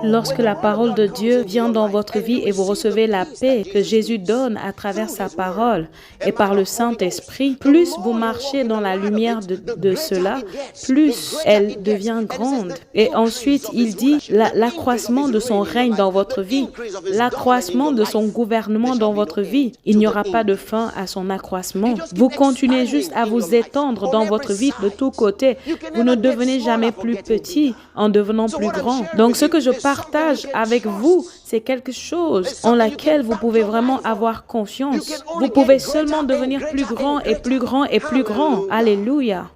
Lorsque la parole de Dieu vient dans votre vie et vous recevez la paix que Jésus donne à travers sa parole et par le Saint-Esprit, plus vous marchez dans la lumière de cela, plus elle devient grande. Et ensuite, il dit l'accroissement de son règne dans votre vie, l'accroissement de son gouvernement dans votre vie. Il n'y aura pas de fin à son accroissement. Vous continuez juste à vous étendre dans votre vie de tous côtés. Vous ne devenez jamais plus petit en devenant plus grand. Donc, ce que je partage avec vous, c'est quelque chose en laquelle vous pouvez vraiment avoir confiance. Vous pouvez seulement devenir plus grand et plus grand et plus grand. Alléluia.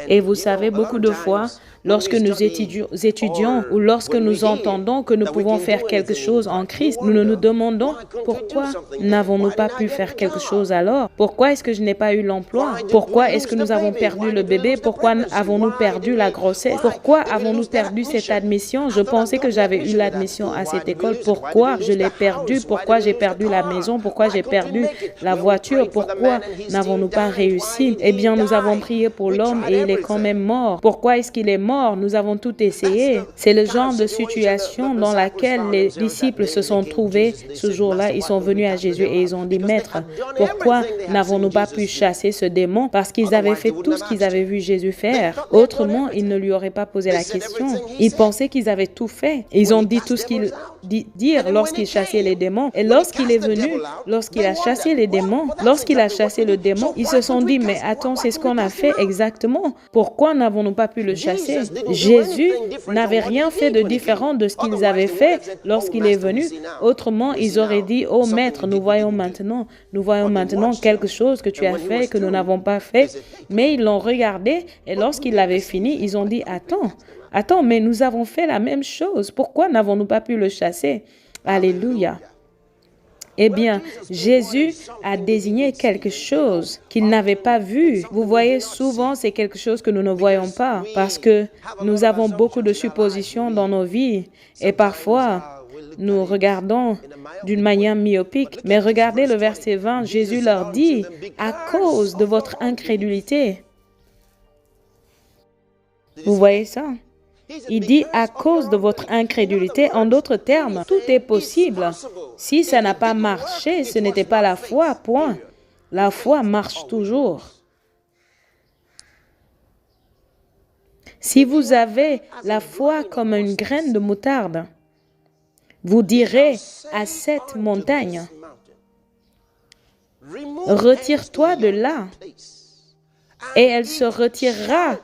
Et vous savez, beaucoup de fois, lorsque nous étudions ou lorsque nous entendons que nous pouvons faire quelque chose en Christ, nous nous demandons pourquoi n'avons-nous pas pu faire quelque chose alors? Pourquoi est-ce que je n'ai pas eu l'emploi? Pourquoi est-ce que nous avons perdu le bébé? Pourquoi avons-nous perdu la grossesse? Pourquoi avons-nous perdu cette admission? Je pensais que j'avais eu l'admission à cette école. Pourquoi je l'ai perdue? Pourquoi j'ai perdu la maison? Pourquoi j'ai perdu la voiture? Pourquoi n'avons-nous pas réussi? Eh bien, nous avons prié pour l'homme et il est quand même mort. Pourquoi est-ce qu'il est mort? Nous avons tout essayé. C'est le genre de situation dans laquelle les disciples se sont trouvés ce jour-là. Ils sont venus à Jésus et ils ont dit, Maître, pourquoi n'avons-nous pas pu chasser ce démon? Parce qu'ils avaient fait tout ce qu'ils avaient vu Jésus faire. Autrement, ils ne lui auraient pas posé la question. Ils pensaient qu'ils avaient tout fait. Ils ont dit tout ce qu'ils dirent lorsqu'ils chassaient les démons. Et lorsqu'il est venu, lorsqu'il a chassé les démons, lorsqu'il a chassé le démon, ils se sont dit, mais attends, c'est ce qu'on a fait exactement. Pourquoi n'avons-nous pas pu le chasser? Jésus n'avait rien fait de différent de ce qu'ils avaient fait lorsqu'il est venu. Autrement, ils auraient dit, oh Maître, nous voyons maintenant quelque chose que tu as fait, que nous n'avons pas fait. Mais ils l'ont regardé et lorsqu'il l'avait fini, ils ont dit, attends, mais nous avons fait la même chose. Pourquoi n'avons-nous pas pu le chasser? Alléluia. Eh bien, Jésus a désigné quelque chose qu'il n'avait pas vu. Vous voyez, souvent, c'est quelque chose que nous ne voyons pas parce que nous avons beaucoup de suppositions dans nos vies et parfois, nous regardons d'une manière myopique. Mais regardez le verset 20, Jésus leur dit, à cause de votre incrédulité. Vous voyez ça? Il dit à cause de votre incrédulité. En d'autres termes, tout est possible. Si ça n'a pas marché, ce n'était pas la foi, point. La foi marche toujours. Si vous avez la foi comme une graine de moutarde, vous direz à cette montagne, retire-toi de là, et elle se retirera.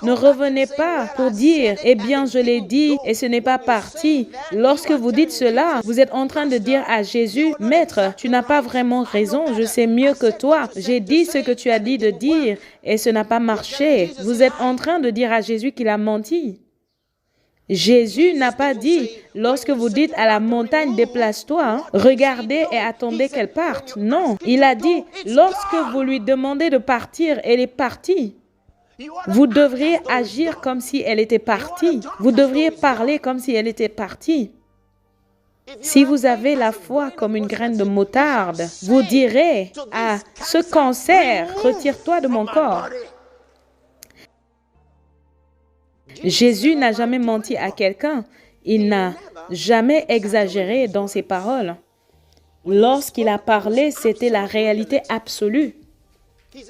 Ne revenez pas pour dire, eh bien, je l'ai dit et ce n'est pas parti. Lorsque vous dites cela, vous êtes en train de dire à Jésus, Maître, tu n'as pas vraiment raison, je sais mieux que toi. J'ai dit ce que tu as dit de dire et ce n'a pas marché. Vous êtes en train de dire à Jésus qu'il a menti. Jésus n'a pas dit, lorsque vous dites à la montagne, déplace-toi, regardez et attendez qu'elle parte. Non, il a dit, lorsque vous lui demandez de partir, elle est partie. Vous devriez agir comme si elle était partie. Vous devriez parler comme si elle était partie. Si vous avez la foi comme une graine de moutarde, vous direz à ce cancer, retire-toi de mon corps. Jésus n'a jamais menti à quelqu'un. Il n'a jamais exagéré dans ses paroles. Lorsqu'il a parlé, c'était la réalité absolue.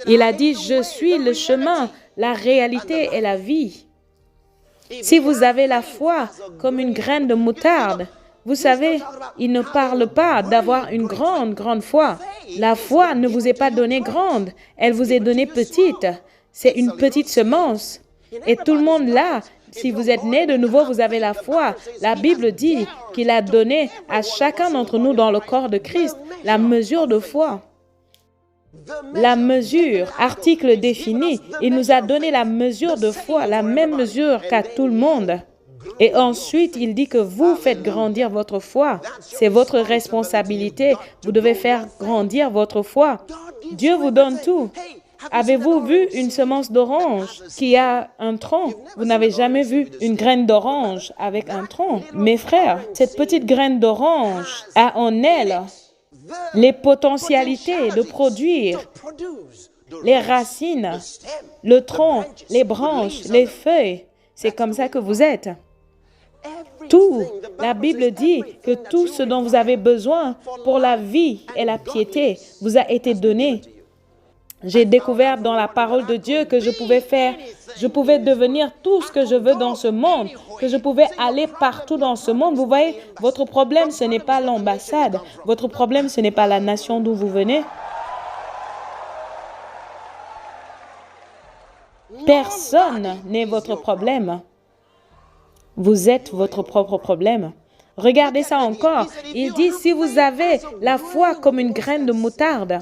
Il a dit, je suis le chemin, la réalité et la vie. Si vous avez la foi comme une graine de moutarde, vous savez, il ne parle pas d'avoir une grande foi. La foi ne vous est pas donnée grande, elle vous est donnée petite. C'est une petite semence. Et tout le monde là, si vous êtes né de nouveau, vous avez la foi. La Bible dit qu'il a donné à chacun d'entre nous dans le corps de Christ la mesure de foi. La mesure, article défini, il nous a donné la mesure de foi, la même mesure qu'à tout le monde. Et ensuite, il dit que vous faites grandir votre foi. C'est votre responsabilité. Vous devez faire grandir votre foi. Dieu vous donne tout. Avez-vous vu une semence d'orange qui a un tronc? Vous n'avez jamais vu une graine d'orange avec un tronc. Mes frères, cette petite graine d'orange a en elle les potentialités de produire les racines, le tronc, les branches, les feuilles. C'est comme ça que vous êtes. Tout, la Bible dit que tout ce dont vous avez besoin pour la vie et la piété vous a été donné. J'ai découvert dans la parole de Dieu que je pouvais devenir tout ce que je veux dans ce monde, que je pouvais aller partout dans ce monde. Vous voyez, votre problème, ce n'est pas l'ambassade. Votre problème, ce n'est pas la nation d'où vous venez. Personne n'est votre problème. Vous êtes votre propre problème. Regardez ça encore. Il dit, si vous avez la foi comme une graine de moutarde.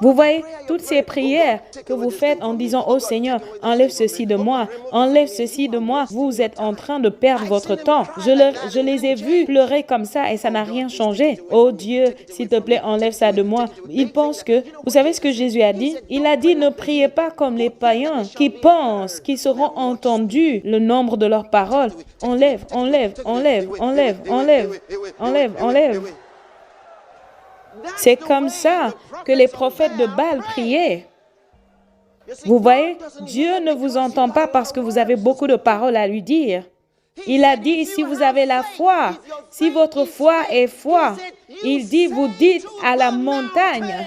Vous voyez, toutes ces prières que vous faites en disant, « Oh Seigneur, enlève ceci de moi, enlève ceci de moi », vous êtes en train de perdre votre temps. Je les ai vus pleurer comme ça et ça n'a rien changé. « Oh Dieu, s'il te plaît, enlève ça de moi ». Ils pensent que, vous savez ce que Jésus a dit? Il a dit, ne priez pas comme les païens qui pensent qu'ils seront entendus le nombre de leurs paroles. Enlève, enlève, enlève, enlève, enlève, enlève, enlève. C'est comme ça que les prophètes de Baal priaient. Vous voyez, Dieu ne vous entend pas parce que vous avez beaucoup de paroles à lui dire. Il a dit, si vous avez la foi, si votre foi est foi, il dit, vous dites à la montagne,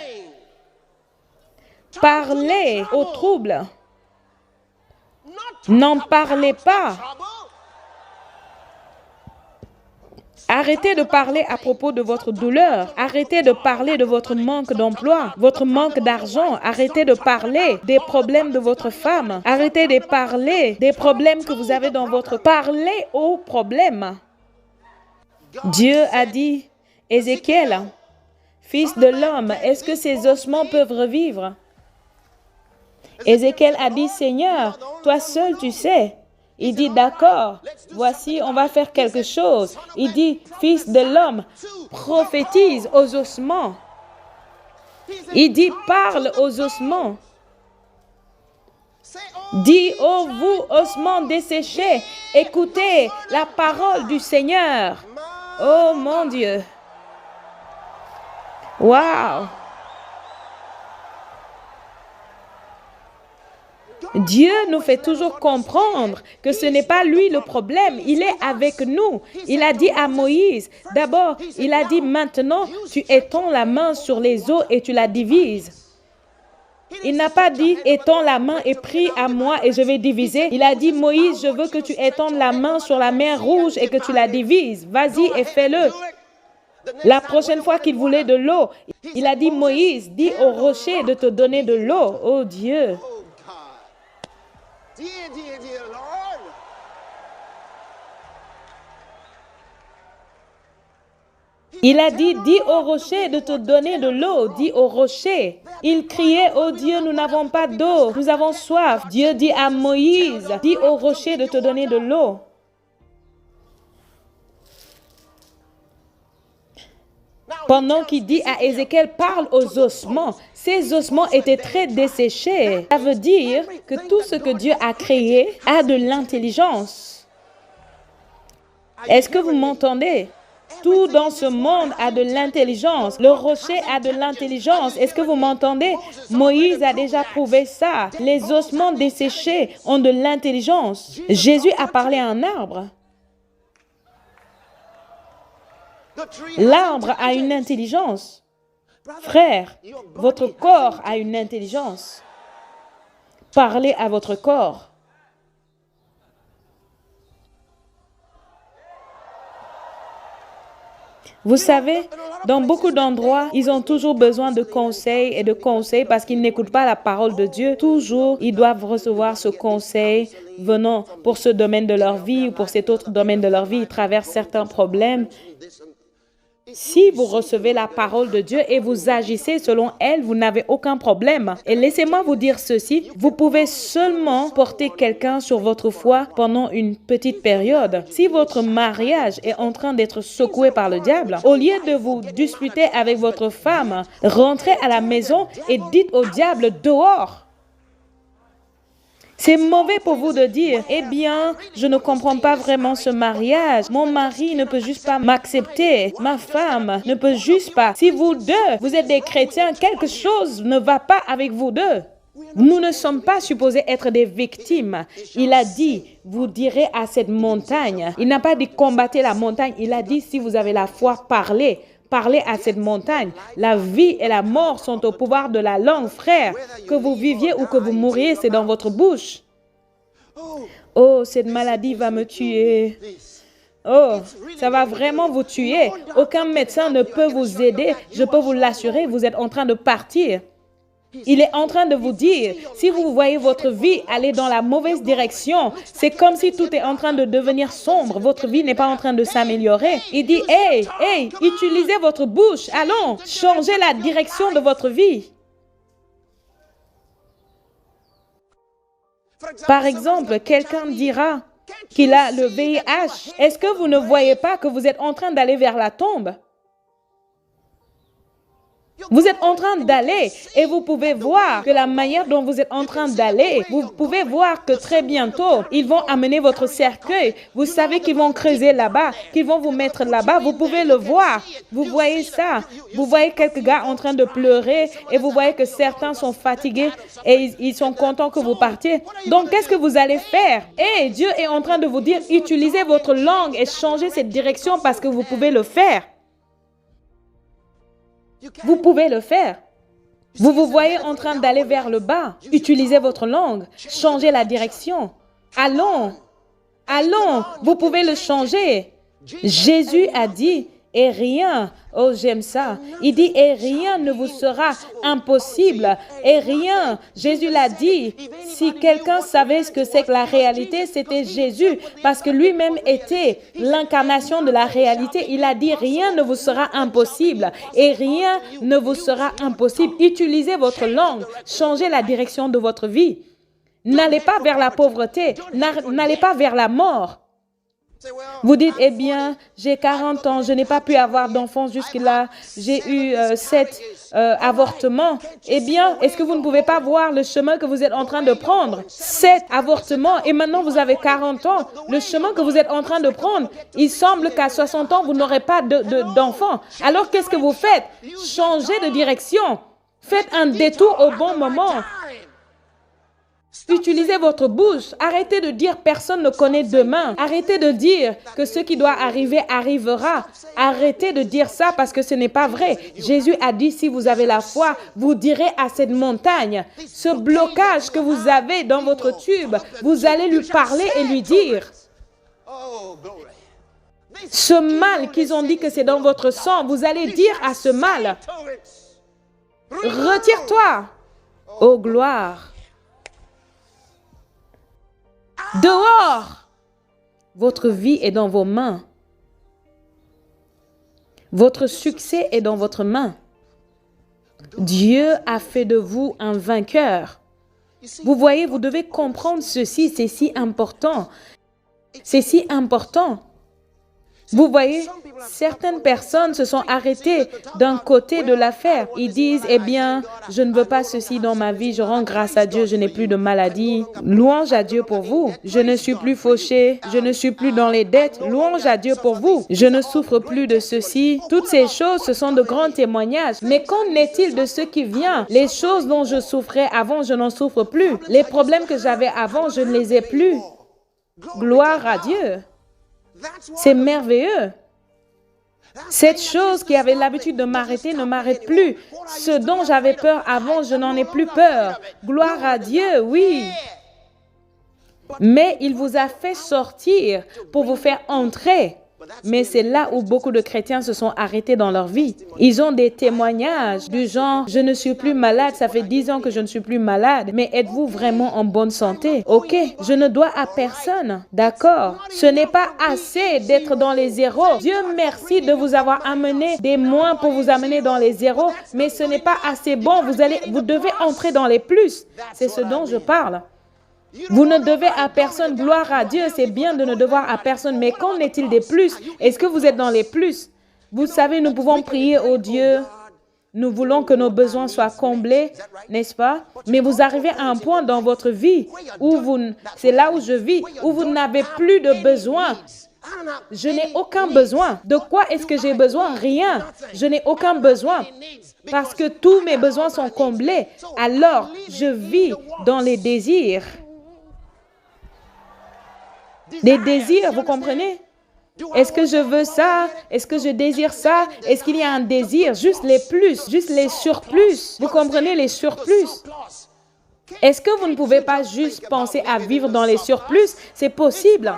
parlez au trouble. N'en parlez pas. Arrêtez de parler à propos de votre douleur. Arrêtez de parler de votre manque d'emploi, votre manque d'argent. Arrêtez de parler des problèmes de votre femme. Arrêtez de parler des problèmes que vous avez dans votre... Parlez aux problèmes. Dieu a dit, Ézéchiel, fils de l'homme, est-ce que ces ossements peuvent revivre? Ézéchiel a dit, Seigneur, toi seul tu sais. Il dit, d'accord, voici, on va faire quelque chose. Il dit, fils de l'homme, prophétise aux ossements. Il dit, parle aux ossements. Dis, ô vous, ossements desséchés, écoutez la parole du Seigneur. Oh mon Dieu. Wow. Dieu nous fait toujours comprendre que ce n'est pas lui le problème, il est avec nous. Il a dit à Moïse, d'abord, il a dit maintenant, tu étends la main sur les eaux et tu la divises. Il n'a pas dit, étends la main et prie à moi et je vais diviser. Il a dit, Moïse, je veux que tu étendes la main sur la mer Rouge et que tu la divises. Vas-y et fais-le. La prochaine fois qu'il voulait de l'eau, il a dit, Moïse, dis au rocher de te donner de l'eau. Oh Dieu! Il a dit, dis au rocher de te donner de l'eau, dis au rocher. Il criait, oh Dieu, nous n'avons pas d'eau, nous avons soif. Dieu dit à Moïse, dis au rocher de te donner de l'eau. Pendant qu'il dit à Ézéchiel, parle aux ossements, ces ossements étaient très desséchés. Ça veut dire que tout ce que Dieu a créé a de l'intelligence. Est-ce que vous m'entendez? Tout dans ce monde a de l'intelligence. Le rocher a de l'intelligence. Est-ce que vous m'entendez? Moïse a déjà prouvé ça. Les ossements desséchés ont de l'intelligence. Jésus a parlé à un arbre. L'arbre a une intelligence. Frère, votre corps a une intelligence. Parlez à votre corps. Vous savez, dans beaucoup d'endroits, ils ont toujours besoin de conseils et de conseils parce qu'ils n'écoutent pas la parole de Dieu. Toujours, ils doivent recevoir ce conseil venant pour ce domaine de leur vie ou pour cet autre domaine de leur vie. Ils traversent certains problèmes. Si vous recevez la parole de Dieu et vous agissez selon elle, vous n'avez aucun problème. Et laissez-moi vous dire ceci, vous pouvez seulement porter quelqu'un sur votre foi pendant une petite période. Si votre mariage est en train d'être secoué par le diable, au lieu de vous disputer avec votre femme, rentrez à la maison et dites au diable dehors. C'est mauvais pour vous de dire, eh bien, je ne comprends pas vraiment ce mariage. Mon mari ne peut juste pas m'accepter. Ma femme ne peut juste pas. Si vous deux, vous êtes des chrétiens, quelque chose ne va pas avec vous deux. Nous ne sommes pas supposés être des victimes. Il a dit, vous direz à cette montagne. Il n'a pas dit combattez la montagne. Il a dit, si vous avez la foi, parlez. Parlez à cette montagne. La vie et la mort sont au pouvoir de la langue, frère. Que vous viviez ou que vous mouriez, c'est dans votre bouche. Oh, cette maladie va me tuer. Oh, ça va vraiment vous tuer. Aucun médecin ne peut vous aider. Je peux vous l'assurer, vous êtes en train de partir. Il est en train de vous dire, si vous voyez votre vie aller dans la mauvaise direction, c'est comme si tout est en train de devenir sombre. Votre vie n'est pas en train de s'améliorer. Il dit, hey, utilisez votre bouche. Allons, changez la direction de votre vie. Par exemple, quelqu'un dira qu'il a le VIH. Est-ce que vous ne voyez pas que vous êtes en train d'aller vers la tombe? Vous êtes en train d'aller et vous pouvez voir que la manière dont vous êtes en train d'aller, vous pouvez voir que très bientôt, ils vont amener votre cercueil. Vous savez qu'ils vont creuser là-bas, qu'ils vont vous mettre là-bas. Vous pouvez le voir. Vous voyez ça. Vous voyez quelques gars en train de pleurer et vous voyez que certains sont fatigués et ils sont contents que vous partiez. Donc, qu'est-ce que vous allez faire? Dieu est en train de vous dire, utilisez votre langue et changez cette direction parce que vous pouvez le faire. Vous pouvez le faire. Vous vous voyez en train d'aller vers le bas. Utilisez votre langue. Changez la direction. Allons. Allons. Vous pouvez le changer. Jésus a dit, et rien, oh j'aime ça, il dit, et rien ne vous sera impossible, et rien, Jésus l'a dit, si quelqu'un savait ce que c'est que la réalité, c'était Jésus, parce que lui-même était l'incarnation de la réalité, il a dit, rien ne vous sera impossible, et rien ne vous sera impossible, utilisez votre langue, changez la direction de votre vie, n'allez pas vers la pauvreté, n'allez pas vers la mort. Vous dites, eh bien, j'ai 40 ans, je n'ai pas pu avoir d'enfants jusque-là, j'ai eu 7 avortements. Eh bien, est-ce que vous ne pouvez pas voir le chemin que vous êtes en train de prendre? 7 avortements et maintenant vous avez 40 ans. Le chemin que vous êtes en train de prendre, il semble qu'à 60 ans, vous n'aurez pas d'enfants. Alors, qu'est-ce que vous faites? Changez de direction. Faites un détour au bon moment. Utilisez votre bouche. Arrêtez de dire personne ne connaît demain. Arrêtez de dire que ce qui doit arriver arrivera. Arrêtez de dire ça parce que ce n'est pas vrai. Jésus a dit, si vous avez la foi, vous direz à cette montagne, ce blocage que vous avez dans votre tube, vous allez lui parler et lui dire, ce mal qu'ils ont dit que c'est dans votre sang, vous allez dire à ce mal, retire-toi. Oh gloire. Dehors! Votre vie est dans vos mains. Votre succès est dans votre main. Dieu a fait de vous un vainqueur. Vous voyez, vous devez comprendre ceci, c'est si important. C'est si important. Vous voyez, certaines personnes se sont arrêtées d'un côté de l'affaire. Ils disent, eh bien, je ne veux pas ceci dans ma vie, je rends grâce à Dieu, je n'ai plus de maladie. Louange à Dieu pour vous. Je ne suis plus fauché, je ne suis plus dans les dettes. Louange à Dieu pour vous. Je ne souffre plus de ceci. Toutes ces choses, ce sont de grands témoignages. Mais qu'en est-il de ce qui vient? Les choses dont je souffrais avant, je n'en souffre plus. Les problèmes que j'avais avant, je ne les ai plus. Gloire à Dieu. C'est merveilleux. Cette chose qui avait l'habitude de m'arrêter ne m'arrête plus. Ce dont j'avais peur avant, je n'en ai plus peur. Gloire à Dieu, oui. Mais il vous a fait sortir pour vous faire entrer. Mais c'est là où beaucoup de chrétiens se sont arrêtés dans leur vie. Ils ont des témoignages du genre, je ne suis plus malade, ça fait 10 ans que je ne suis plus malade. Mais êtes-vous vraiment en bonne santé? Ok, je ne dois à personne. D'accord. Ce n'est pas assez d'être dans les zéros. Dieu merci de vous avoir amené des moins pour vous amener dans les zéros. Mais ce n'est pas assez bon. Vous devez entrer dans les plus. C'est ce dont je parle. Vous ne devez à personne, gloire à Dieu, c'est bien de ne devoir à personne, mais qu'en est-il des plus? Est-ce que vous êtes dans les plus? Vous savez, nous pouvons prier au Dieu Nous voulons que nos besoins soient comblés, n'est-ce pas? Mais vous arrivez à un point dans votre vie où c'est là où je vis, où vous n'avez plus de besoin. Je n'ai aucun besoin. De quoi est-ce que j'ai besoin? Rien. Je n'ai aucun besoin parce que tous mes besoins sont comblés. Alors, je vis dans les désirs. Des désirs, vous comprenez? Est-ce que je veux ça? Est-ce que je désire ça? Est-ce qu'il y a un désir? Juste les plus, juste les surplus. Vous comprenez les surplus? Est-ce que vous ne pouvez pas juste penser à vivre dans les surplus? C'est possible.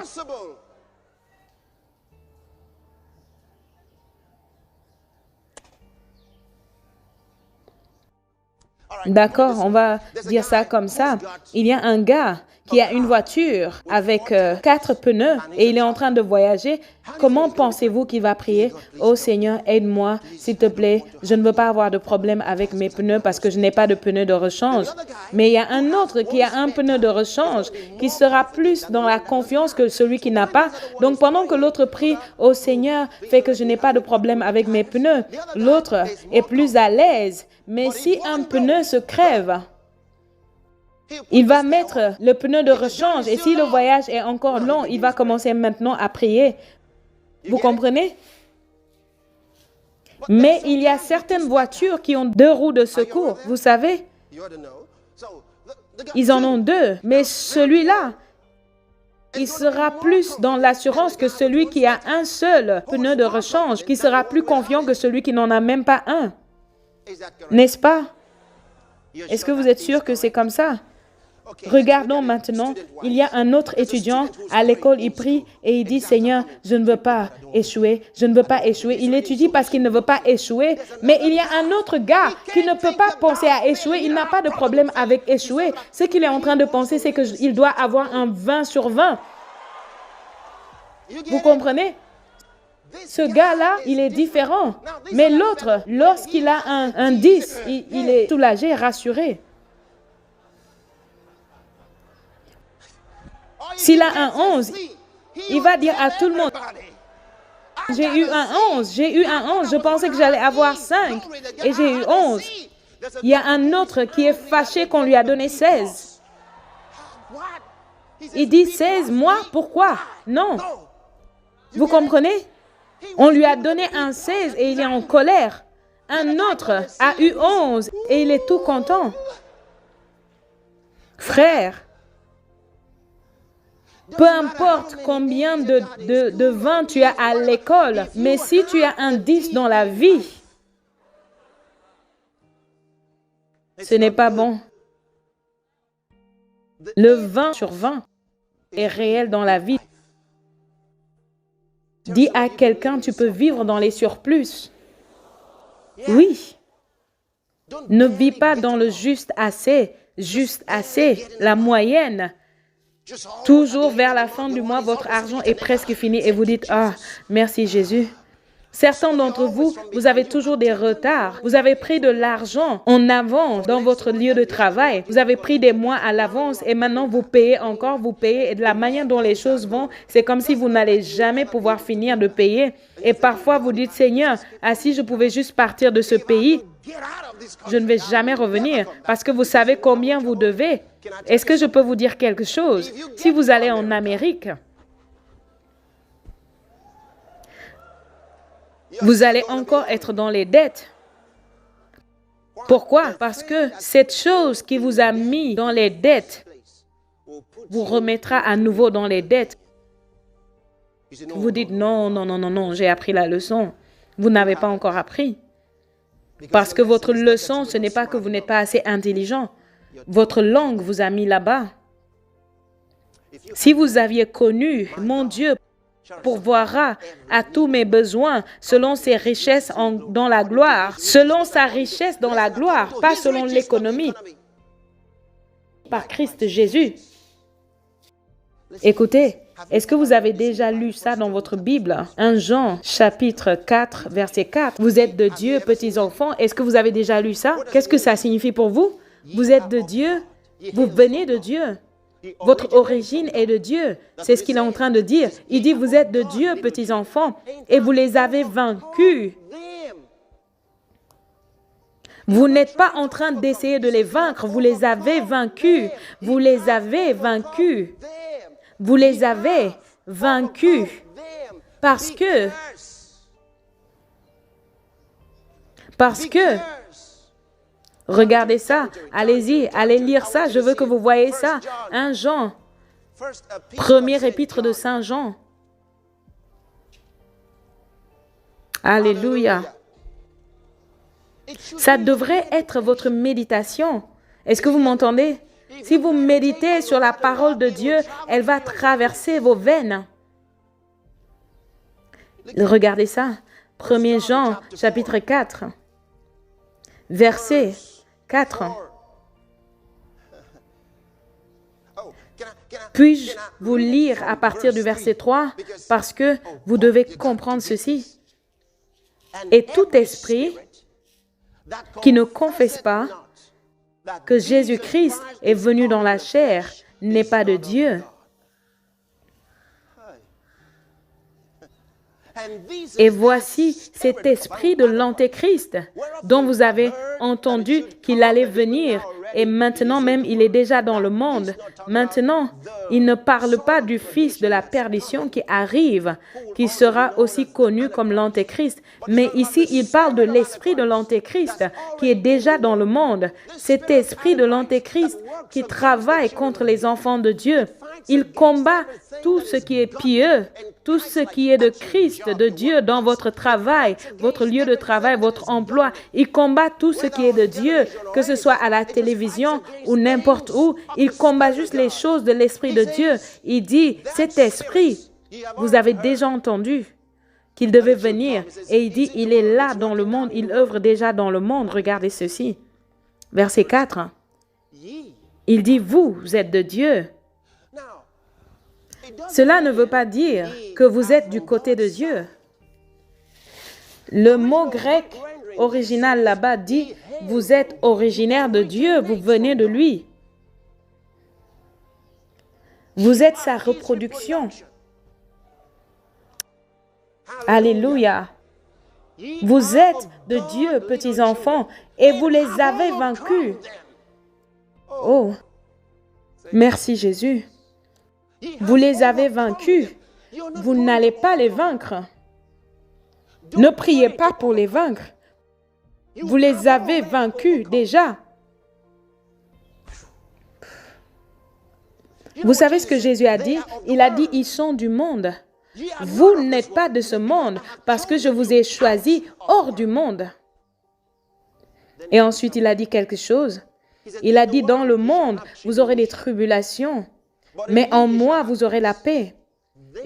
D'accord, on va dire ça comme ça. Il y a un gars qui a une voiture avec 4 pneus et il est en train de voyager. Comment pensez-vous qu'il va prier? Oh Seigneur, aide-moi, s'il te plaît. Je ne veux pas avoir de problème avec mes pneus parce que je n'ai pas de pneus de rechange. Mais il y a un autre qui a un pneu de rechange qui sera plus dans la confiance que celui qui n'a pas. Donc pendant que l'autre prie, oh Seigneur, fais que je n'ai pas de problème avec mes pneus, l'autre est plus à l'aise. Mais si un pneu se crève, il va mettre le pneu de rechange et si le voyage est encore long, il va commencer maintenant à prier. Vous comprenez? Mais il y a certaines voitures qui ont 2 roues de secours, vous savez? Ils en ont 2, mais celui-là, il sera plus dans l'assurance que celui qui a un seul pneu de rechange, qui sera plus confiant que celui qui n'en a même pas un. N'est-ce pas? Est-ce que vous êtes sûr que c'est comme ça? Regardons maintenant, il y a un autre étudiant à l'école, il prie et il dit, Seigneur, je ne veux pas échouer, je ne veux pas échouer. Il étudie parce qu'il ne veut pas échouer, mais il y a un autre gars qui ne peut pas penser à échouer, il n'a pas de problème avec échouer. Ce qu'il est en train de penser, c'est qu'il doit avoir un 20 sur 20. Vous comprenez? Ce gars-là, il est différent. Mais l'autre, lorsqu'il a un 10, il est soulagé, rassuré. S'il a un 11, il va dire à tout le monde, j'ai eu un 11, j'ai eu un 11, je pensais que j'allais avoir 5 et j'ai eu 11. Il y a un autre qui est fâché qu'on lui a donné 16. Il dit 16, moi, pourquoi? Non. Vous comprenez? On lui a donné un 16 et il est en colère. Un autre a eu 11 et il est tout content. Frère, peu importe combien de 20 tu as à l'école, mais si tu as un 10 dans la vie, ce n'est pas bon. Le 20 sur 20 est réel dans la vie. Dis à quelqu'un, tu peux vivre dans les surplus. Oui. Ne vis pas dans le juste assez, la moyenne. Toujours vers la fin du mois, votre argent est presque fini et vous dites, ah, merci Jésus. Certains d'entre vous, vous avez toujours des retards. Vous avez pris de l'argent en avance dans votre lieu de travail. Vous avez pris des mois à l'avance et maintenant vous payez encore, vous payez. Et de la manière dont les choses vont, c'est comme si vous n'allez jamais pouvoir finir de payer. Et parfois vous dites, Seigneur, si je pouvais juste partir de ce pays, je ne vais jamais revenir parce que vous savez combien vous devez. Est-ce que je peux vous dire quelque chose? Si vous allez en Amérique, vous allez encore être dans les dettes. Pourquoi? Parce que cette chose qui vous a mis dans les dettes vous remettra à nouveau dans les dettes. Vous dites non, j'ai appris la leçon. Vous n'avez pas encore appris. Parce que votre leçon, ce n'est pas que vous n'êtes pas assez intelligent. Votre langue vous a mis là-bas. Si vous aviez connu, mon Dieu, pourvoira à tous mes besoins selon ses richesses dans la gloire. Selon sa richesse dans la gloire, pas selon l'économie. Par Christ Jésus. Écoutez, est-ce que vous avez déjà lu ça dans votre Bible? 1 Jean, chapitre 4, verset 4. Vous êtes de Dieu, petits enfants. Est-ce que vous avez déjà lu ça? Qu'est-ce que ça signifie pour vous? Vous êtes de Dieu. Vous venez de Dieu. Votre origine est de Dieu. C'est ce qu'il est en train de dire. Il dit, vous êtes de Dieu, petits enfants, et vous les avez vaincus. Vous n'êtes pas en train d'essayer de les vaincre, vous les avez vaincus. Vous les avez vaincus. Vous les avez vaincus. Parce que, regardez ça, allez-y, allez lire ça, je veux que vous voyez ça. 1 Jean, premier épître de Saint Jean. Alléluia. Ça devrait être votre méditation. Est-ce que vous m'entendez? Si vous méditez sur la parole de Dieu, elle va traverser vos veines. Regardez ça. 1 Jean, chapitre 4, verset 4. Puis-je vous lire à partir du verset 3 parce que vous devez comprendre ceci. Et tout esprit qui ne confesse pas que Jésus-Christ est venu dans la chair n'est pas de Dieu. Et voici cet esprit de l'Antéchrist dont vous avez entendu qu'il allait venir et maintenant même il est déjà dans le monde. Maintenant, il ne parle pas du fils de la perdition qui arrive, qui sera aussi connu comme l'Antéchrist. Mais ici, il parle de l'esprit de l'Antéchrist qui est déjà dans le monde. Cet esprit de l'Antéchrist qui travaille contre les enfants de Dieu. Il combat tout ce qui est pieux, tout ce qui est de Christ, de Dieu dans votre travail, votre lieu de travail, votre emploi. Il combat tout ce qui est de Dieu, que ce soit à la télévision ou n'importe où. Il combat juste les choses de l'Esprit de Dieu. Il dit, cet esprit, vous avez déjà entendu qu'il devait venir. Et il dit, il est là dans le monde, il œuvre déjà dans le monde. Regardez ceci. Verset 4. Il dit, vous êtes de Dieu. Cela ne veut pas dire que vous êtes du côté de Dieu. Le mot grec original là-bas dit « Vous êtes originaire de Dieu, vous venez de lui. » Vous êtes sa reproduction. Alléluia. Vous êtes de Dieu, petits enfants, et vous les avez vaincus. Oh, merci Jésus. Vous les avez vaincus. Vous n'allez pas les vaincre. Ne priez pas pour les vaincre. Vous les avez vaincus déjà. Vous savez ce que Jésus a dit? Il a dit, ils sont du monde. Vous n'êtes pas de ce monde parce que je vous ai choisi hors du monde. Et ensuite, il a dit quelque chose. Il a dit, dans le monde, vous aurez des tribulations. Mais en moi, vous aurez la paix.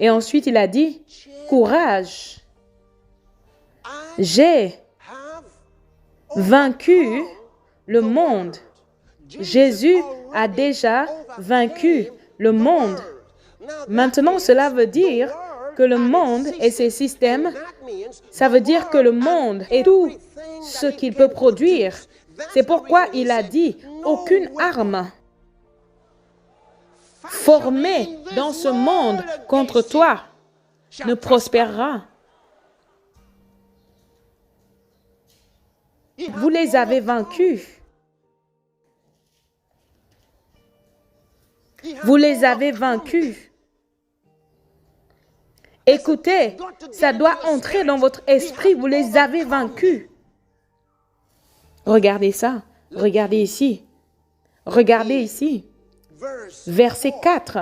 Et ensuite, il a dit, courage. J'ai vaincu le monde. Jésus a déjà vaincu le monde. Maintenant, cela veut dire que le monde et ses systèmes, ça veut dire que le monde et tout ce qu'il peut produire. C'est pourquoi il a dit, aucune arme formé dans ce monde contre toi ne prospérera. Vous les avez vaincus. Vous les avez vaincus. Écoutez, ça doit entrer dans votre esprit. Vous les avez vaincus. Regardez ça. Regardez ici. Regardez ici. Verset 4.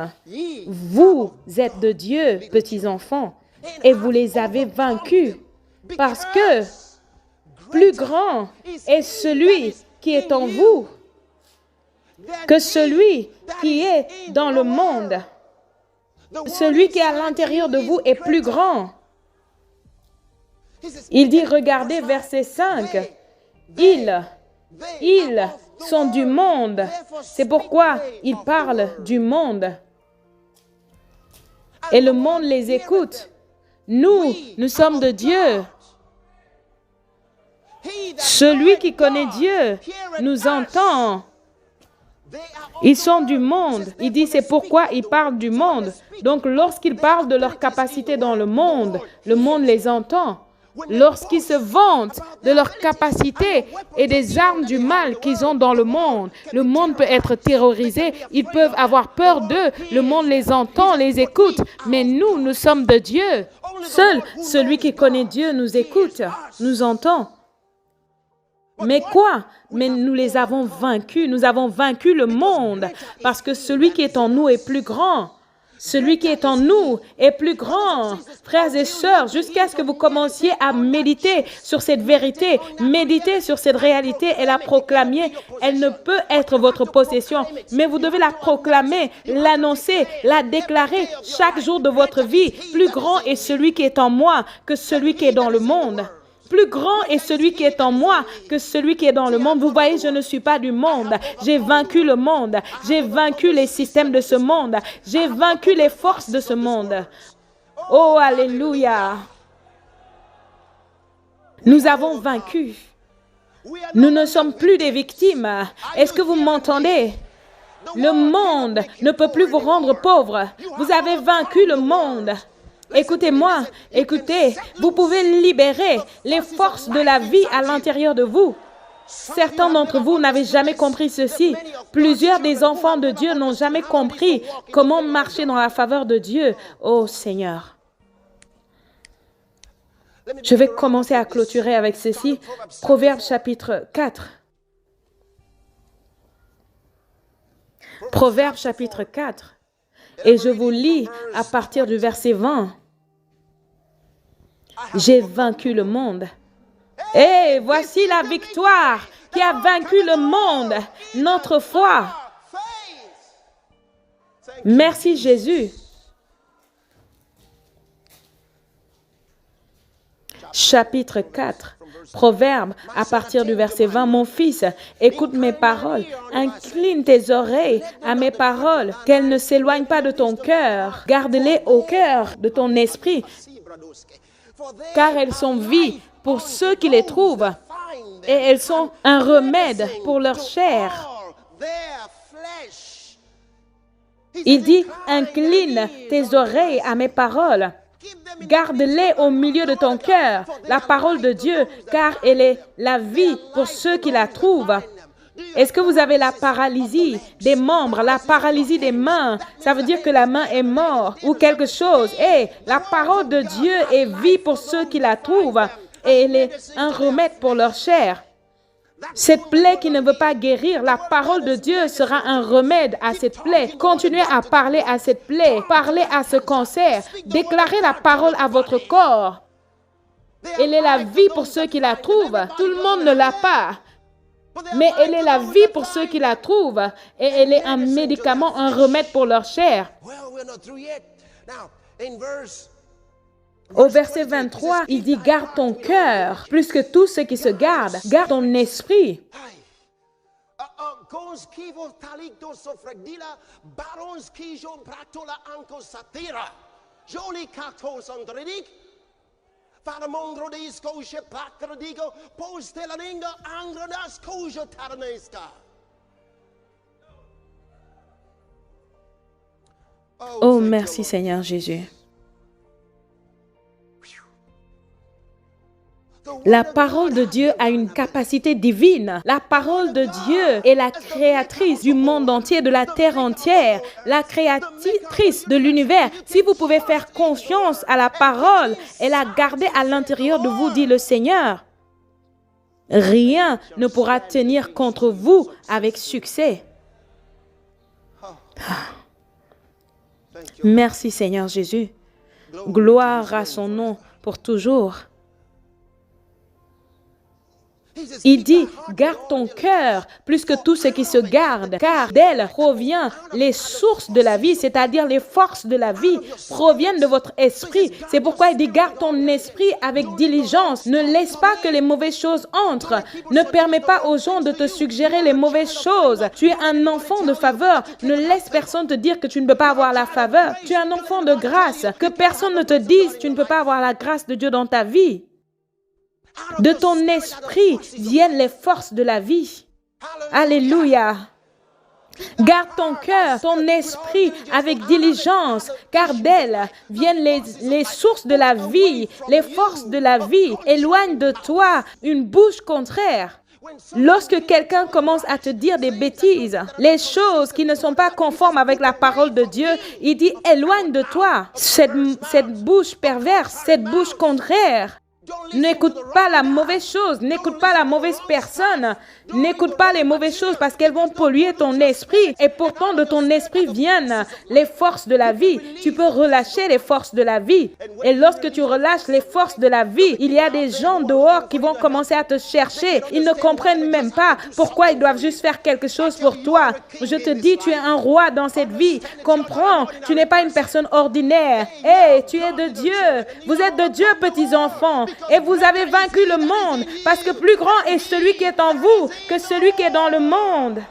Vous êtes de Dieu, petits enfants, et vous les avez vaincus, parce que plus grand est celui qui est en vous que celui qui est dans le monde. Celui qui est à l'intérieur de vous est plus grand. Il dit, regardez verset 5. Ils sont du monde. C'est pourquoi il parle du monde. Et le monde les écoute. Nous sommes de Dieu. Celui qui connaît Dieu nous entend. Ils sont du monde. Il dit, c'est pourquoi il parle du monde. Donc, lorsqu'il parle de leur capacité dans le monde les entend. lorsqu'ils se vantent de leurs capacités et des armes du mal qu'ils ont dans le monde peut être terrorisé, ils peuvent avoir peur d'eux, le monde les entend, les écoute, mais nous sommes de Dieu. Seul celui qui connaît Dieu nous écoute, nous entend. Mais quoi? Mais nous les avons vaincus, nous avons vaincu le monde, parce que celui qui est en nous est plus grand. Celui qui est en nous est plus grand. Frères et sœurs, jusqu'à ce que vous commenciez à méditer sur cette vérité, méditer sur cette réalité et la proclamer, elle ne peut être votre possession, mais vous devez la proclamer, l'annoncer, la déclarer chaque jour de votre vie. Plus grand est celui qui est en moi que celui qui est dans le monde. Plus grand est celui qui est en moi que celui qui est dans le monde. Vous voyez, je ne suis pas du monde. J'ai vaincu le monde. J'ai vaincu les systèmes de ce monde. J'ai vaincu les forces de ce monde. Oh, alléluia. Nous avons vaincu. Nous ne sommes plus des victimes. Est-ce que vous m'entendez? Le monde ne peut plus vous rendre pauvre. Vous avez vaincu le monde. Écoutez-moi, écoutez, vous pouvez libérer les forces de la vie à l'intérieur de vous. Certains d'entre vous n'avaient jamais compris ceci. Plusieurs des enfants de Dieu n'ont jamais compris comment marcher dans la faveur de Dieu. Oh Seigneur. Je vais commencer à clôturer avec ceci. Proverbes chapitre 4. Proverbes chapitre 4. Et je vous lis à partir du verset 20. J'ai vaincu le monde. Et voici la victoire qui a vaincu le monde, notre foi. Merci Jésus. Chapitre 4. Proverbe, à partir du verset 20, « Mon fils, écoute mes paroles, incline tes oreilles à mes paroles, qu'elles ne s'éloignent pas de ton cœur. Garde-les au cœur de ton esprit, car elles sont vie pour ceux qui les trouvent, et elles sont un remède pour leur chair. » Il dit, « Incline tes oreilles à mes paroles. » Garde-les au milieu de ton cœur, la parole de Dieu, car elle est la vie pour ceux qui la trouvent. Est-ce que vous avez la paralysie des membres, la paralysie des mains? Ça veut dire que la main est morte ou quelque chose. Et la parole de Dieu est vie pour ceux qui la trouvent et elle est un remède pour leur chair. Cette plaie qui ne veut pas guérir, la parole de Dieu sera un remède à cette plaie. Continuez à parler à cette plaie, parlez à ce cancer, déclarez la parole à votre corps. Elle est la vie pour ceux qui la trouvent. Tout le monde ne l'a pas, mais elle est la vie pour ceux qui la trouvent et elle est un médicament, un remède pour leur chair. Au verset 23, il dit, garde ton cœur, plus que tout ce qui se garde. Garde ton esprit. Oh, merci Seigneur Jésus. La parole de Dieu a une capacité divine. La parole de Dieu est la créatrice du monde entier, de la terre entière, la créatrice de l'univers. Si vous pouvez faire confiance à la parole et la garder à l'intérieur de vous, dit le Seigneur, rien ne pourra tenir contre vous avec succès. Merci Seigneur Jésus. Gloire à son nom pour toujours. Il dit, garde ton cœur plus que tout ce qui se garde, car d'elle provient les sources de la vie, c'est-à-dire les forces de la vie proviennent de votre esprit. C'est pourquoi il dit, garde ton esprit avec diligence. Ne laisse pas que les mauvaises choses entrent. Ne permets pas aux gens de te suggérer les mauvaises choses. Tu es un enfant de faveur. Ne laisse personne te dire que tu ne peux pas avoir la faveur. Tu es un enfant de grâce. Que personne ne te dise que tu ne peux pas avoir la grâce de Dieu dans ta vie. De ton esprit viennent les forces de la vie. Alléluia. Garde ton cœur, ton esprit avec diligence, car d'elle viennent les sources de la vie, les forces de la vie. Éloigne de toi une bouche contraire. Lorsque quelqu'un commence à te dire des bêtises, les choses qui ne sont pas conformes avec la parole de Dieu, il dit éloigne de toi cette bouche perverse, cette bouche contraire. N'écoute pas la mauvaise chose, n'écoute pas la mauvaise personne, n'écoute pas les mauvaises choses parce qu'elles vont polluer ton esprit. Et pourtant, de ton esprit viennent les forces de la vie. Tu peux relâcher les forces de la vie. Et lorsque tu relâches les forces de la vie, il y a des gens dehors qui vont commencer à te chercher. Ils ne comprennent même pas pourquoi ils doivent juste faire quelque chose pour toi. Je te dis, tu es un roi dans cette vie. Comprends, tu n'es pas une personne ordinaire. Hey, tu es de Dieu. Vous êtes de Dieu, petits enfants. Et vous avez vaincu le monde, parce que plus grand est celui qui est en vous que celui qui est dans le monde.